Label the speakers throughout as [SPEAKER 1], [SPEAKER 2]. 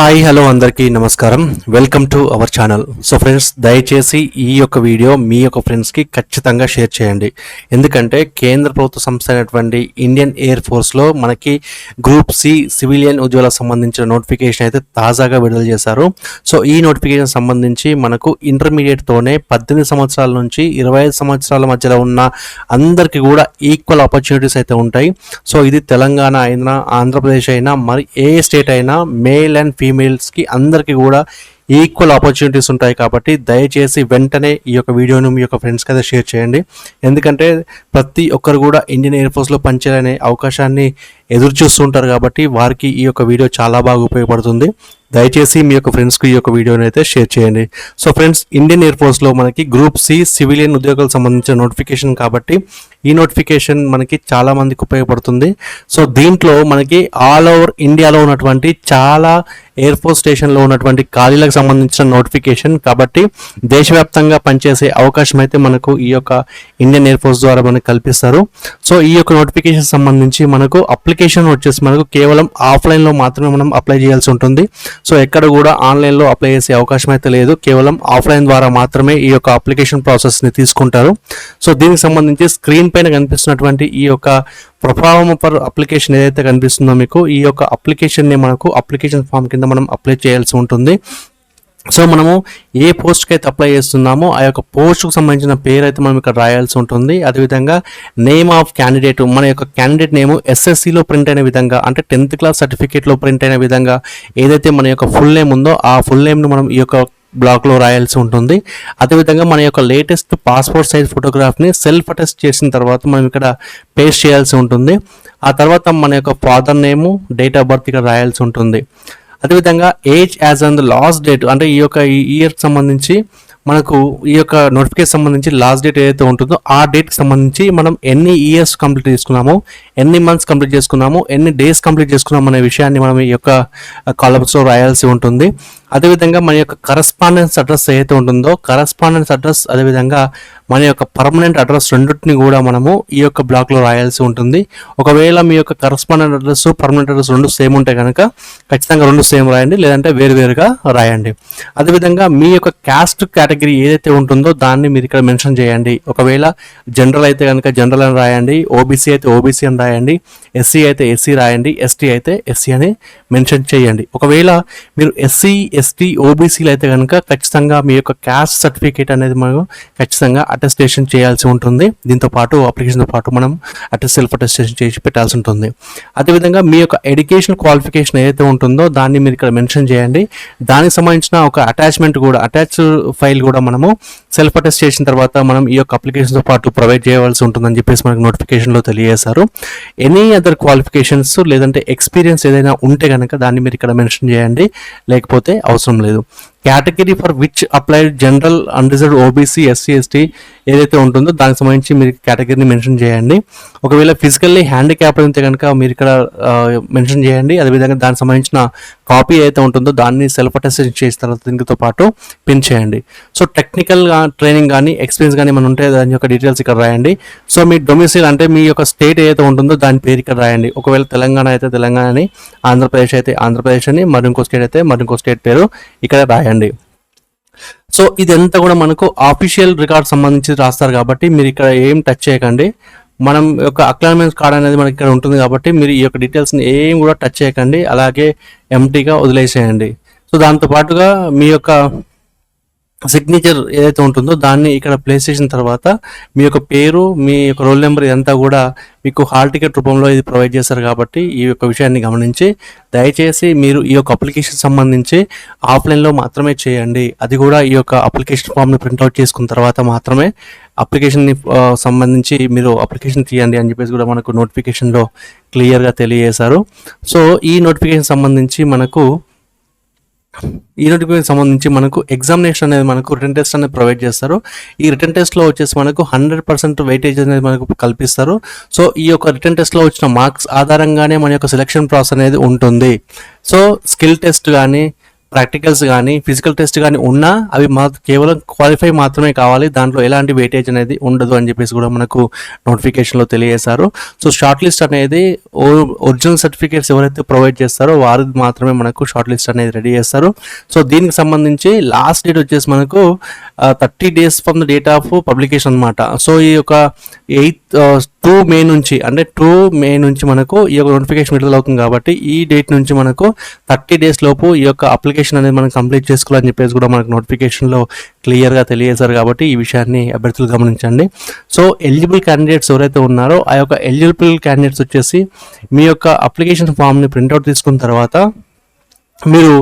[SPEAKER 1] Hi hello అందరికీ నమస్కారం. Welcome to our channel. So friends, దయచేసి ఈ యొక్క వీడియో మీ యొక్క ఫ్రెండ్స్కి ఖచ్చితంగా షేర్ చేయండి. ఎందుకంటే కేంద్ర ప్రభుత్వ సంస్థ అయినటువంటి ఇండియన్ ఎయిర్ ఫోర్స్లో మనకి గ్రూప్ సి సివిలియన్ ఉద్యోగాలకు సంబంధించిన నోటిఫికేషన్ అయితే తాజాగా విడుదల చేశారు. సో ఈ నోటిఫికేషన్ సంబంధించి మనకు ఇంటర్మీడియట్తోనే 18 సంవత్సరాల నుంచి 25 సంవత్సరాల మధ్యలో ఉన్న అందరికీ కూడా ఈక్వల్ ఆపర్చునిటీస్ అయితే ఉంటాయి. సో ఇది తెలంగాణ అయినా, ఆంధ్రప్రదేశ్ అయినా, మరి ఏ స్టేట్ అయినా మేల్ అండ్ ఫీమేల్స్కి అందరికీ కూడా ఈక్వల్ ఆపర్చునిటీస్ ఉంటాయి. కాబట్టి దయచేసి వెంటనే ఈ యొక్క వీడియోను మీ యొక్క ఫ్రెండ్స్కి అయితే షేర్ చేయండి. ఎందుకంటే ప్రతి ఒక్కరు కూడా ఇండియన్ ఎయిర్ ఫోర్స్లో పనిచేయాలనే అవకాశాన్ని ఎదురు చూస్తుంటారు. కాబట్టి వారికి ఈ యొక్క వీడియో చాలా బాగా ఉపయోగపడుతుంది. దయచేసి మీ యొక్క ఫ్రెండ్స్కి ఈ యొక్క వీడియోని అయితే షేర్ చేయండి. సో ఫ్రెండ్స్, ఇండియన్ ఎయిర్ ఫోర్స్లో మనకి గ్రూప్ సి సివిలియన్ ఉద్యోగాలకు సంబంధించిన నోటిఫికేషన్ కాబట్టి ఈ నోటిఫికేషన్ మనకి చాలా మందికి ఉపయోగపడుతుంది. సో దీంట్లో మనకి ఆల్ ఓవర్ ఇండియాలో ఉన్నటువంటి చాలా ఎయిర్ ఫోర్స్ స్టేషన్లో ఉన్నటువంటి ఖాళీలకు సంబంధించిన నోటిఫికేషన్ కాబట్టి దేశవ్యాప్తంగా పనిచేసే అవకాశం అయితే మనకు ఈ యొక్క ఇండియన్ ఎయిర్ ఫోర్స్ ద్వారా మనకు కల్పిస్తారు. సో ఈ యొక్క నోటిఫికేషన్ సంబంధించి మనకు అప్లికేషన్ వచ్చేసి మనకు కేవలం ఆఫ్లైన్లో మాత్రమే మనం అప్లై చేయాల్సి ఉంటుంది. సో ఎక్కడ కూడా ఆన్లైన్లో అప్లై చేసే అవకాశం అయితే లేదు. కేవలం ఆఫ్లైన్ ద్వారా మాత్రమే ఈ యొక్క అప్లికేషన్ ప్రాసెస్ని తీసుకుంటారు. సో దీనికి సంబంధించి స్క్రీన్ పైన కనిపిస్తున్నటువంటి ఈ యొక్క ప్రొఫార్మ్ ఫర్ అప్లికేషన్ ఏదైతే కనిపిస్తుందో మీకు, ఈ యొక్క అప్లికేషన్ని మనకు అప్లికేషన్ ఫామ్ కింద మనం అప్లై చేయాల్సి ఉంటుంది. సో మనము ఏ పోస్ట్కి అయితే అప్లై చేస్తున్నామో ఆ యొక్క పోస్ట్కు సంబంధించిన పేరు అయితే మనం ఇక్కడ రాయాల్సి ఉంటుంది. అదేవిధంగా నేమ్ ఆఫ్ క్యాండిడేట్, మన యొక్క క్యాండిడేట్ నేమ్ ఎస్ఎస్సిలో ప్రింట్ అయిన విధంగా, అంటే 10th క్లాస్ సర్టిఫికేట్లో ప్రింట్ అయిన విధంగా ఏదైతే మన యొక్క ఫుల్ నేమ్ ఉందో ఆ ఫుల్ నేమ్ను మనం ఈ యొక్క బ్లాక్లో రాయాల్సి ఉంటుంది. అదేవిధంగా మన యొక్క లేటెస్ట్ పాస్పోర్ట్ సైజ్ ఫోటోగ్రాఫ్ని సెల్ఫ్ అటెస్ట్ చేసిన తర్వాత మనం ఇక్కడ పేస్ట్ చేయాల్సి ఉంటుంది. ఆ తర్వాత మన యొక్క father name, date of birth ఇక్కడ రాయాల్సి ఉంటుంది. అదేవిధంగా age as on the last date, అంటే ఈ యొక్క ఇయర్కి సంబంధించి మనకు ఈ యొక్క నోటిఫికేషన్ సంబంధించి లాస్ట్ డేట్ ఏదైతే ఉంటుందో ఆ డేట్కి సంబంధించి మనం ఎన్ని ఇయర్స్ కంప్లీట్ చేసుకున్నాము, ఎన్ని మంత్స్ కంప్లీట్ చేసుకున్నాము, ఎన్ని డేస్ కంప్లీట్ చేసుకున్నాము అనే విషయాన్ని మనం ఈ యొక్క కాలమ్స్లో రాయాల్సి ఉంటుంది. అదేవిధంగా మన యొక్క కరస్పాండెన్స్ అడ్రస్ ఏదైతే ఉంటుందో కరస్పాండెన్స్ అడ్రస్, అదేవిధంగా మన యొక్క పర్మనెంట్ అడ్రస్ రెండింటిని కూడా మనము ఈ యొక్క బ్లాక్లో రాయాల్సి ఉంటుంది. ఒకవేళ మీ యొక్క కరస్పాండెంట్ అడ్రస్, పర్మనెంట్ అడ్రస్ రెండు సేమ్ ఉంటే కనుక ఖచ్చితంగా రెండు సేమ్ రాయండి, లేదంటే వేరువేరుగా రాయండి. అదేవిధంగా మీ యొక్క క్యాస్ట్ కేటగిరీ ఏదైతే ఉంటుందో దాన్ని మీరు ఇక్కడ మెన్షన్ చేయండి. ఒకవేళ జనరల్ అయితే కనుక జనరల్ అని రాయండి, ఓబీసీ అయితే ఓబీసీ అని రాయండి, ఎస్సీ అయితే ఎస్సీ రాయండి, ఎస్టీ అయితే ఎస్సీ అని మెన్షన్ చేయండి. ఒకవేళ మీరు ఎస్సీ, ఎస్టీ, ఓబీసీలు అయితే కనుక ఖచ్చితంగా మీ యొక్క క్యాస్ట్ సర్టిఫికేట్ అనేది మనం ఖచ్చితంగా అటెస్టేషన్ చేయాల్సి ఉంటుంది. దీంతో పాటు అప్లికేషన్తో పాటు మనం సెల్ఫ్ అటెస్టేషన్ చేసి పెట్టాల్సి ఉంటుంది. అదేవిధంగా మీ యొక్క ఎడ్యుకేషన్ క్వాలిఫికేషన్ ఏదైతే ఉంటుందో దాన్ని మీరు ఇక్కడ మెన్షన్ చేయండి. దానికి సంబంధించిన ఒక అటాచ్మెంట్ కూడా, అటాచ్ ఫైల్ కూడా మనము సెల్ఫ్ అటెస్ట్ చేసిన తర్వాత మనం ఈ యొక్క అప్లికేషన్తో పాటు ప్రొవైడ్ చేయవలసి ఉంటుందని చెప్పేసి మనకు నోటిఫికేషన్లో తెలియజేశారు. ఎనీ అదర్ క్వాలిఫికేషన్స్ లేదంటే ఎక్స్పీరియన్స్ ఏదైనా ఉంటే కనుక దాన్ని మీరు ఇక్కడ మెన్షన్ చేయండి, లేకపోతే అవసరం లేదు. Category for which applied general, unreserved, OBC, SC, ST ఏదైతే ఉంటుందో దానికి సంబంధించి మీరు కేటగిరీని మెన్షన్ చేయండి. ఒకవేళ ఫిజికల్లీ హ్యాండిక్యాప్ అయితే కనుక మీరు ఇక్కడ మెన్షన్ చేయండి. అదేవిధంగా దానికి సంబంధించిన కాపీ ఏదైతే ఉంటుందో దాన్ని సెల్ఫ్ అటెస్టేషన్ చేసిన తర్వాత దీనితో పాటు పిన్ చేయండి. సో టెక్నికల్ ట్రైనింగ్ కానీ ఎక్స్పీరియన్స్ కానీ మనం ఉంటే దాని యొక్క డీటెయిల్స్ ఇక్కడ రాయండి. సో మీ డొమిసైల్ అంటే మీ యొక్క స్టేట్ ఏదైతే ఉంటుందో దాని పేరు ఇక్కడ రాయండి. ఒకవేళ తెలంగాణ అయితే తెలంగాణ అని, ఆంధ్రప్రదేశ్ అయితే ఆంధ్రప్రదేశ్ అని, మరి ఇంకో స్టేట్ అయితే మరి ఇంకో స్టేట్ పేరు ఇక్కడ రాయండి. సో ఇదంతా కూడా మనకు ఆఫీషియల్ రికార్డ్ సంబంధించి రాస్తారు కాబట్టి మీరు ఇక్కడ ఏం టచ్ చేయకండి. మనం యొక్క అక్నాలెడ్జ్మెంట్ కార్డ్ అనేది మనకి ఇక్కడ ఉంటుంది కాబట్టి మీరు ఈ యొక్క డీటెయిల్స్ని ఏం కూడా టచ్ చేయకండి, అలాగే ఎంటీగా వదిలేసేయండి. సో దాంతో పాటుగా మీ యొక్క సిగ్నేచర్ ఏదైతే ఉంటుందో దాన్ని ఇక్కడ ప్లేస్ చేసిన తర్వాత మీ యొక్క పేరు, మీ యొక్క రోల్ నెంబర్ ఇదంతా కూడా మీకు హాల్ టికెట్ రూపంలో ఇది ప్రొవైడ్ చేస్తారు. కాబట్టి ఈ యొక్క విషయాన్ని గమనించి దయచేసి మీరు ఈ యొక్క అప్లికేషన్ సంబంధించి ఆఫ్లైన్లో మాత్రమే చేయండి. అది కూడా ఈ యొక్క అప్లికేషన్ ఫామ్ని ప్రింట్అవుట్ చేసుకున్న తర్వాత మాత్రమే అప్లికేషన్ని సంబంధించి మీరు అప్లికేషన్ తీయండి అని చెప్పేసి కూడా మనకు నోటిఫికేషన్లో క్లియర్గా తెలియజేశారు. సో ఈ నోటిఫికేషన్ సంబంధించి మనకు మనకు ఎగ్జామినేషన్ అనేది మనకు రిటన్ టెస్ట్ అనేది ప్రొవైడ్ చేస్తారు. ఈ రిటన్ టెస్ట్లో వచ్చేసి మనకు 100% వెయిటేజ్ అనేది మనకు కల్పిస్తారు. సో ఈ యొక్క రిటన్ టెస్ట్లో వచ్చిన మార్క్స్ ఆధారంగానే మన యొక్క సెలక్షన్ ప్రాసెస్ అనేది ఉంటుంది. సో స్కిల్ టెస్ట్ కానీ, ప్రాక్టికల్స్ కానీ ఫిజికల్ టెస్ట్ కానీ ఉన్నా అవి కేవలం క్వాలిఫై మాత్రమే కావాలి, దాంట్లో ఎలాంటి వెయిటేజ్ అనేది ఉండదు అని చెప్పేసి కూడా మనకు నోటిఫికేషన్లో తెలియజేశారు. సో షార్ట్ లిస్ట్ అనేది ఒరిజినల్ సర్టిఫికేట్స్ ఎవరైతే ప్రొవైడ్ చేస్తారో వారి మాత్రమే మనకు షార్ట్ లిస్ట్ అనేది రెడీ చేస్తారు. సో దీనికి సంబంధించి లాస్ట్ డేట్ వచ్చేసి మనకు 30 days from the date of publication అనమాట. సో ఈ యొక్క 2 May నుంచి అంటే 2 May నుంచి మనకు ఈ యొక్క నోటిఫికేషన్ విడుదల అవుతుంది కాబట్టి ఈ డేట్ నుంచి మనకు 30 days లోపు ఈ యొక్క అప్లికేషన్ అనేది మనం కంప్లీట్ చేసుకోవాలని చెప్పేసి కూడా మనకు నోటిఫికేషన్లో క్లియర్గా తెలియజేశారు. కాబట్టి ఈ విషయాన్ని అభ్యర్థులు గమనించండి. సో ఎలిజిబుల్ క్యాండిడేట్స్ ఎవరైతే ఉన్నారో ఆ యొక్క ఎలిజిబుల్ క్యాండిడేట్స్ వచ్చేసి మీ యొక్క అప్లికేషన్ ఫామ్ని ప్రింట్అవుట్ తీసుకున్న తర్వాత మీరు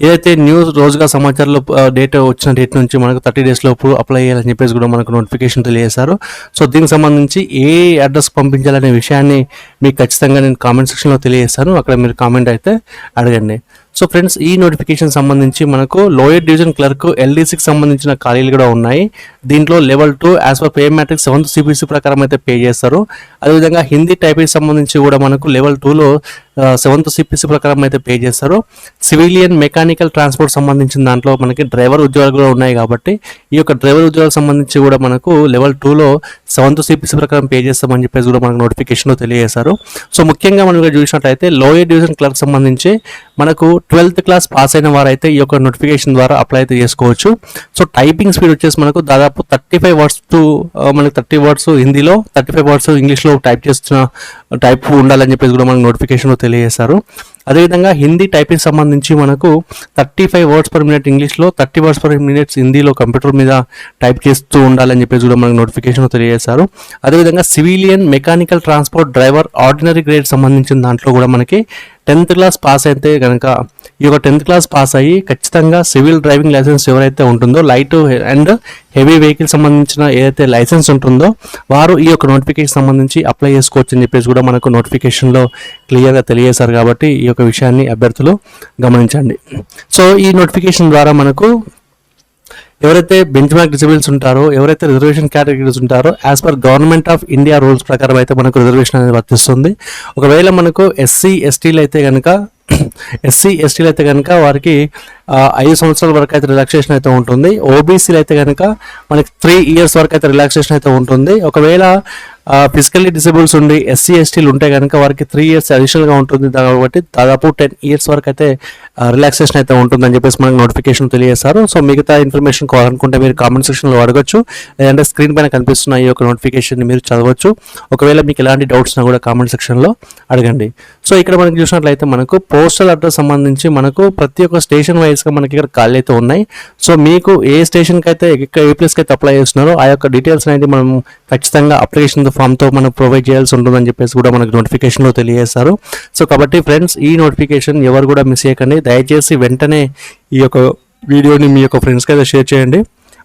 [SPEAKER 1] ఏదైతే రోజుగా సమాచారంలో డేట్ వచ్చిన డేట్ నుంచి మనకు 30 days లోపు అప్లై చేయాలని చెప్పేసి కూడా మనకు నోటిఫికేషన్ తెలియజేశారు. సో దీనికి సంబంధించి ఏ అడ్రస్ పంపించాలనే విషయాన్ని మీకు ఖచ్చితంగా నేను కామెంట్ సెక్షన్లో తెలియజేస్తాను, అక్కడ మీరు కామెంట్ అయితే అడగండి. సో ఫ్రెండ్స్, ఈ నోటిఫికేషన్ సంబంధించి మనకు లోయర్ డివిజన్ క్లర్క్ LDCకి సంబంధించిన ఖాళీలు కూడా ఉన్నాయి. దీంట్లో level 2 as per pay matrix 7th CPC ప్రకారం అయితే పే చేస్తారు. అదేవిధంగా హిందీ టైపింగ్ సంబంధించి కూడా మనకు లెవెల్ 2లో 7th CPC ప్రకారం అయితే పే చేస్తారు. సివిలియన్ మెకానికల్ ట్రాన్స్పోర్ట్ సంబంధించిన దాంట్లో మనకి డ్రైవర్ ఉద్యోగాలు కూడా ఉన్నాయి కాబట్టి ఈ యొక్క డ్రైవర్ ఉద్యోగాలకు సంబంధించి కూడా మనకు లెవెల్ 2లో 7th CPC ప్రకారం పే చేస్తామని చెప్పేసి కూడా మనకు నోటిఫికేషన్లో తెలియజేశారు. సో ముఖ్యంగా మనం చూసినట్లయితే లోయర్ డివిజన్ క్లర్క్ సంబంధించి మనకు 12th క్లాస్ పాస్ అయిన వారైతే ఈ యొక్క నోటిఫికేషన్ ద్వారా అప్లై అయితే చేసుకోవచ్చు. సో టైపింగ్ స్పీడ్ వచ్చేసి మనకు దాదాపు 35 words టు మనకు 30 words హిందీలో 35 words ఇంగ్లీష్లో టైప్ ఉండాలని చెప్పేసి కూడా మనకు నోటిఫికేషన్లో తెలియజేశారు. అదేవిధంగా హిందీ టైపింగ్ సంబంధించి మనకు 35 words per minute ఇంగ్లీష్లో 30 words per minute హిందీలో కంప్యూటర్ మీద టైప్ చేస్తూ ఉండాలని చెప్పేసి కూడా మనకు నోటిఫికేషన్ తెలియజేశారు. అదేవిధంగా civilian mechanical transport driver ordinary grade సంబంధించిన దాంట్లో కూడా మనకి 10th క్లాస్ పాస్ అయితే కనుక ఈ యొక్క 10th క్లాస్ పాస్ అయ్యి ఖచ్చితంగా సివిల్ డ్రైవింగ్ లైసెన్స్ ఎవరైతే ఉంటుందో లైట్ అండ్ హెవీ వెహికల్ సంబంధించిన ఏదైతే లైసెన్స్ ఉంటుందో వారు ఈ యొక్క నోటిఫికేషన్ సంబంధించి అప్లై చేసుకోవచ్చు అని చెప్పేసి కూడా మనకు నోటిఫికేషన్లో క్లియర్గా తెలియజేశారు. కాబట్టి ఈ యొక్క విషయాన్ని అభ్యర్థులు గమనించండి. సో ఈ నోటిఫికేషన్ ద్వారా మనకు ఎవరైతే బెంచ్ మార్క్ డిసేబుల్స్ ఉంటారో, ఎవరైతే రిజర్వేషన్ కేటగిరీస్ ఉంటారో as per government of India rules ప్రకారం అయితే మనకు రిజర్వేషన్ అనేది వర్తిస్తుంది. ఒకవేళ మనకు SC STలు అయితే కనుక వారికి 5 సంవత్సరాల వరకు అయితే రిలాక్సేషన్ అయితే ఉంటుంది. OBCలు అయితే కనుక మనకి 3 years వరకు అయితే రిలాక్సేషన్ అయితే ఉంటుంది. ఒకవేళ ఫిజికల్లీ డిసేబుల్స్ ఉండి SC STలు ఉంటే కనుక వారికి 3 years అడిషనల్గా ఉంటుంది. కాబట్టి దాదాపు 10 years వరకు అయితే రిలాక్సేషన్ అయితే ఉంటుందని చెప్పేసి మనకు నోటిఫికేషన్ తెలియజేస్తారు. సో మిగతా ఇన్ఫర్మేషన్ కావాలనుకుంటే మీరు కామెంట్ సెక్షన్లో అడగచ్చు, లేదంటే స్క్రీన్ పైన కనిపిస్తున్న ఈ యొక్క నోటిఫికేషన్ని మీరు చదవచ్చు. ఒకవేళ మీకు ఎలాంటి డౌట్స్ ఉన్నా కూడా కామెంట్ సెక్షన్లో అడగండి. సో ఇక్కడ మనకి చూసినట్లయితే మనకు పోస్టల్ అడ్రస్ సంబంధించి మనకు ప్రతి ఒక్క స్టేషన్ వైజ్గా మనకి ఇక్కడ ఖాళీ అయితే ఉన్నాయి. సో మీకు ఏ స్టేషన్కి అయితే ఏ ప్లేస్కి అయితే అప్లై చేస్తున్నారో ఆ యొక్క డీటెయిల్స్ అనేది మనం ఖచ్చితంగా అప్లికేషన్ ఫామ్తో మనం ప్రొవైడ్ చేయాల్సి ఉంటుందని చెప్పేసి కూడా మనకు నోటిఫికేషన్లో తెలియజేస్తారు. సో కాబట్టి ఫ్రెండ్స్, ఈ నోటిఫికేషన్ ఎవరు కూడా మిస్ చేయకండి. దయచేసి వెంటనే ఈ యొక్క వీడియోని మీ యొక్క ఫ్రెండ్స్కి అయితే షేర్ చేయండి.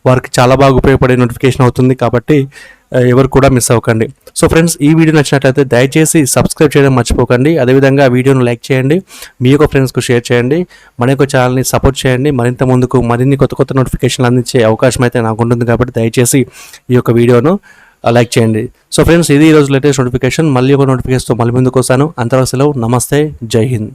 [SPEAKER 1] వారికి చాలా బాగా ఉపయోగపడే నోటిఫికేషన్ అవుతుంది. కాబట్టి ఎవరు కూడా మిస్ అవ్వకండి. సో ఫ్రెండ్స్, ఈ వీడియో నచ్చినట్లయితే దయచేసి సబ్స్క్రైబ్ చేయడం మర్చిపోకండి. అదేవిధంగా వీడియోను లైక్ చేయండి, మీ యొక్క ఫ్రెండ్స్కు షేర్ చేయండి, మన యొక్క ఛానల్ని సపోర్ట్ చేయండి. మరింత ముందుకు మరిన్ని కొత్త నోటిఫికేషన్లు అందించే అవకాశం అయితే నాకు ఉంటుంది. కాబట్టి దయచేసి ఈ యొక్క వీడియోను లైక్ చేయండి. సో ఫ్రెండ్స్, ఇది ఈరోజు లేటెస్ట్ నోటిఫికేషన్. మళ్ళీ ఒక నోటిఫికేషన్తో మళ్ళీ ముందుకు వస్తాను. అంతవరకు సెలవు. నమస్తే, జై హింద్.